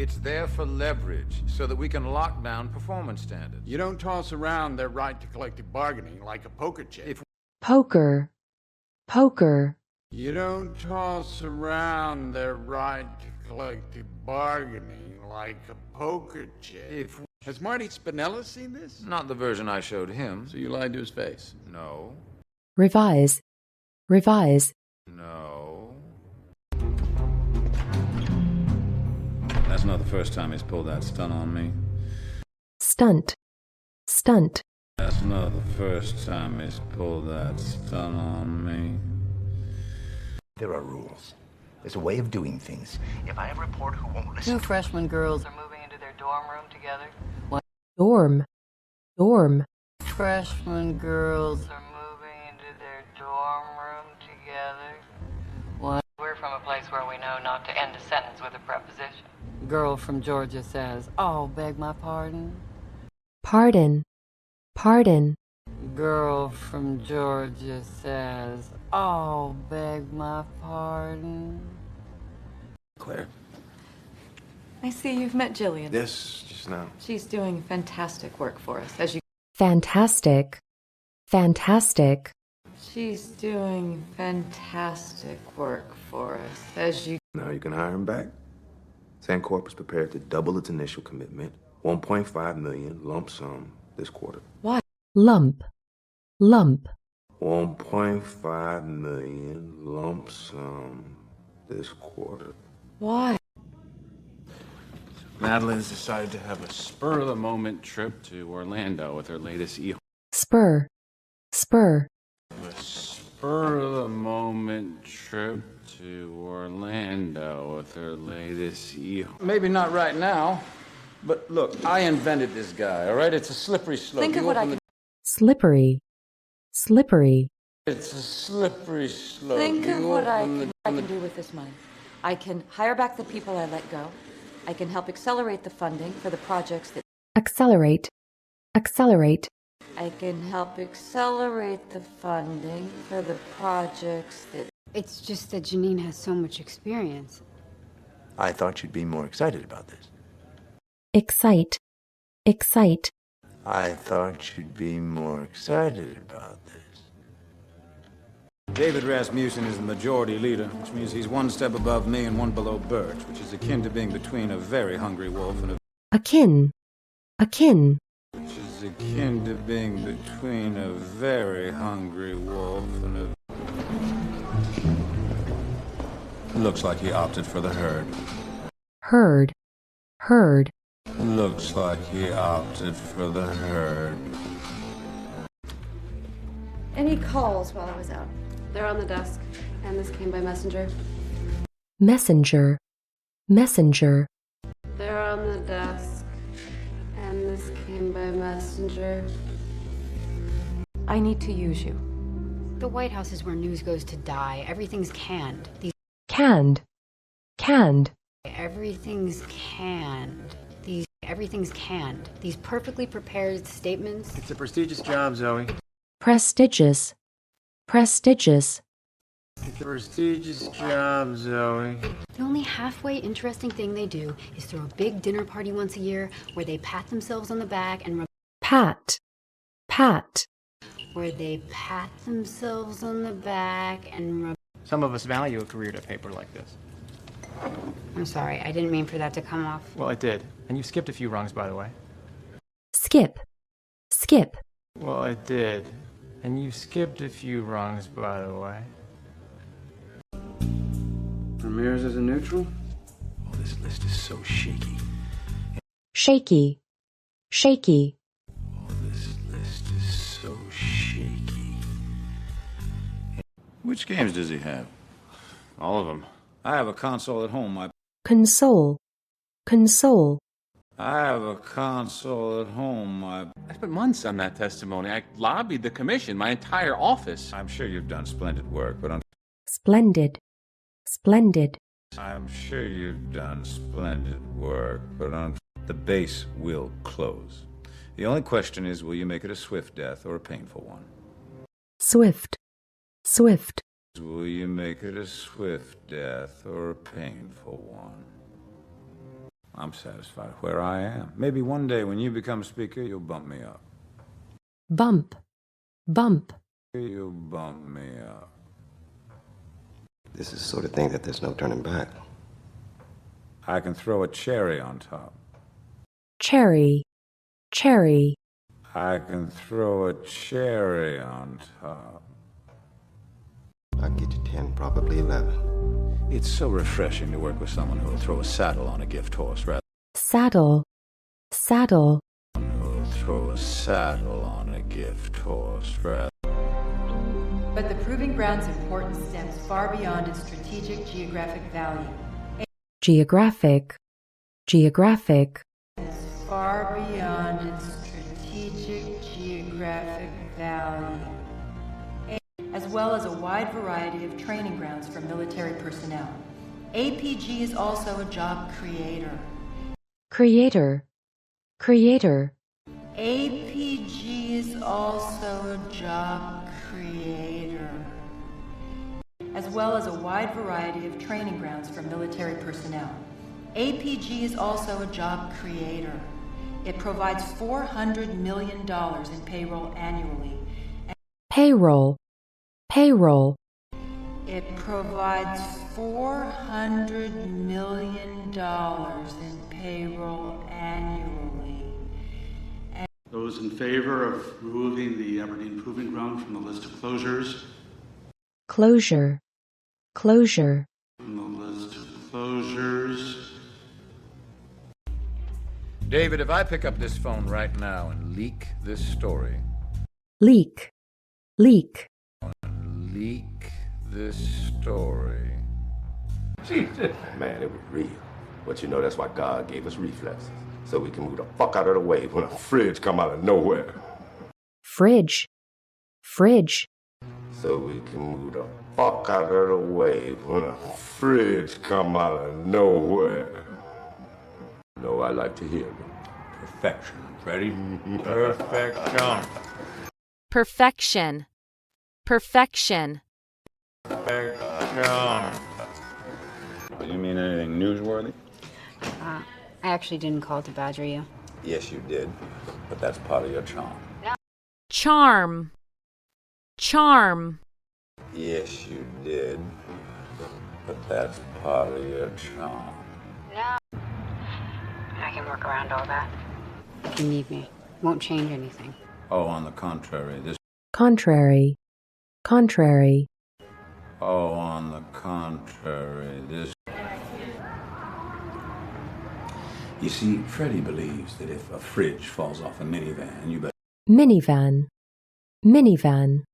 It's there for leverage, so that we can lock down performance standards. You don't toss around their right to collective bargaining like a poker chip. Poker, poker. You don't toss around their right to collective bargaining like a poker chip. Has Marty Spinella seen this? Not the version I showed him. So you lied to his face? No. Revise, revise. No. That's not the first time he's pulled that stunt on me. Stunt, stunt. That's not the first time he's pulled that stunt on me. There are rules. There's a way of doing things. If I have a reporter who won't listen... Two freshman girls are moving into their dorm room together. What? Dorm, dorm. Freshman girls are moving into their dorm room together. What? We're from a place where we know not to end a sentence with a preposition. Girl from Georgia says, "Oh, beg my pardon." Pardon, pardon. Girl from Georgia says, "Oh, beg my pardon." Claire. I see you've met Jillian. Yes, just now. She's doing fantastic work for us, as you... Fantastic, fantastic. She's doing fantastic work for us, as you... Now you can hire him back. Sandcorp is prepared to double its initial commitment, $1.5 million lump sum this quarter. What? Lump, lump. $1.5 million lump sum this quarter. Why? Madeline's decided to have a spur-of-the-moment trip to Orlando with her latest Spur, spur. A spur-of-the-moment trip to Orlando with her latest Maybe not right now, but look, I invented this guy, all right? It's a slippery slope. Think of what I can... Slippery, slippery. It's a slippery slope. Think of what I open can do with this money. I can hire back the people I let go. I can help accelerate the funding for the projects that... Accelerate, accelerate. I can help accelerate the funding for the projects that... It's just that Janine has so much experience. I thought you'd be more excited about this. Excite, excite. I thought you'd be more excited about this. David Rasmussen is the majority leader, which means he's one step above me and one below Birch, which is akin to being between a very hungry wolf and a... Akin, akin. Which is akin to being between a very hungry wolf and a... Looks like he opted for the herd. Herd, herd. Looks like he opted for the herd. Any calls while I was out? They're on the desk, and this came by messenger. Messenger, messenger. They're on the desk, and this came by messenger. I need to use you. The White House is where news goes to die. Everything's canned. Canned, canned. Everything's canned. Everything's canned. These perfectly prepared statements. It's a prestigious job, Zoe. Prestigious, prestigious. It's a prestigious job, Zoe. The only halfway interesting thing they do is throw a big dinner party once a year where they pat themselves on the back and Pat, pat. where they pat themselves on the back and Some of us value a career to paper like this. I'm sorry, I didn't mean for that to come off. Well, it did. And you skipped a few rungs, by the way. Skip, skip. Well, it did. And you skipped a few rungs, by the way. Ramirez is a neutral? Oh, this list is so shaky. Shaky, shaky. Oh, this list is so shaky. Which games does he have? All of them. I have a console at home. Console, console. I have a console at home. I spent months on that testimony. I lobbied the commission, my entire office. I'm sure you've done splendid work, but Splendid, splendid. I'm sure you've done splendid work, but the base will close. The only question is, will you make it a swift death or a painful one? Swift, swift. Will you make it a swift death or a painful one? I'm satisfied where I am. Maybe one day when you become speaker, you'll bump me up. Bump. Bump. You'll bump me up. This is the sort of thing that there's no turning back. I can throw a cherry on top. Cherry. Cherry. I can throw a cherry on top. I'll get you 10, probably 11. It's so refreshing to work with someone who'll throw a saddle on a gift horse rather Saddle. Saddle. than who'll throw a saddle on a gift horse rather. But the Proving Ground's importance stems far beyond its strategic geographic value. Geographic. Geographic. Far beyond its strategic geographic value, as well as a wide variety of training grounds for military personnel. APG is also a job creator. Creator. Creator. APG is also a job creator, as well as a wide variety of training grounds for military personnel. APG is also a job creator. It provides $400 million in payroll annually. Payroll. Payroll. It provides $400 million in payroll annually. Those in favor of removing the Aberdeen Proving Ground from the list of closures? Closure. Closure. From the list of closures. David, if I pick up this phone right now and leak this story, Leak. Leak. leak this story. Jesus. Man, it was real. But you know, that's why God gave us reflexes. So we can move the fuck out of the way when a fridge come out of nowhere. Fridge. Fridge. So we can move the fuck out of the way when a fridge come out of nowhere. No, I like to hear it. Perfection. Ready? Perfection. Perfection. Perfection. Perfection. Do you mean anything newsworthy? I actually didn't call to badger you. Yes, you did. But that's part of your charm. Charm. Charm. Yes, you did. But that's part of your charm. No. I can work around all that. If you need me. Won't change anything. Oh, on the contrary, this... Contrary. Contrary. Oh, on the contrary, this... You see, Freddie believes that if a fridge falls off a minivan, you better... Minivan. Minivan.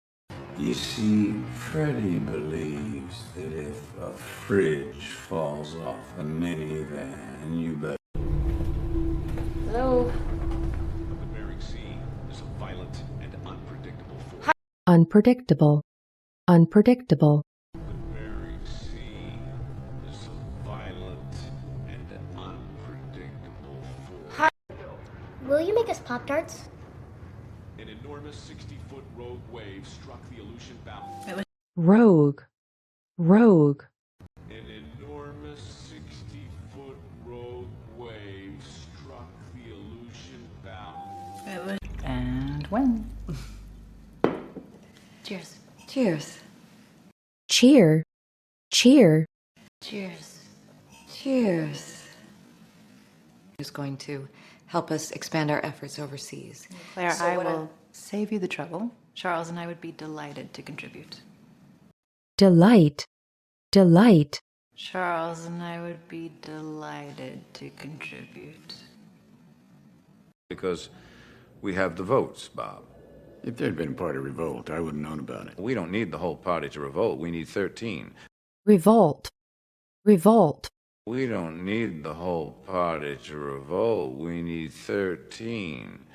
You see, Freddie believes that if a fridge falls off a minivan, you better... Hello? The Bering Sea is a violent and unpredictable force. Unpredictable. Unpredictable. The Bering Sea is a violent and unpredictable force. Will you make us Pop-Tarts? An enormous 60-foot rogue wave struck the Aleutian boundary. Rogue. Rogue. An enormous 60-foot rogue wave struck the Aleutian boundary. And when? Cheers. Cheers. Cheer. Cheer. Cheers. Cheers. Who's going to help us expand our efforts overseas? Claire, I will save you the trouble. Charles and I would be delighted to contribute. Delight. Delight. Charles and I would be delighted to contribute. Because we have the votes, Bob. If there'd been party revolt, I wouldn't have known about it. We don't need the whole party to revolt. We need 13. Revolt. Revolt. We don't need the whole party to revolt. We need 13.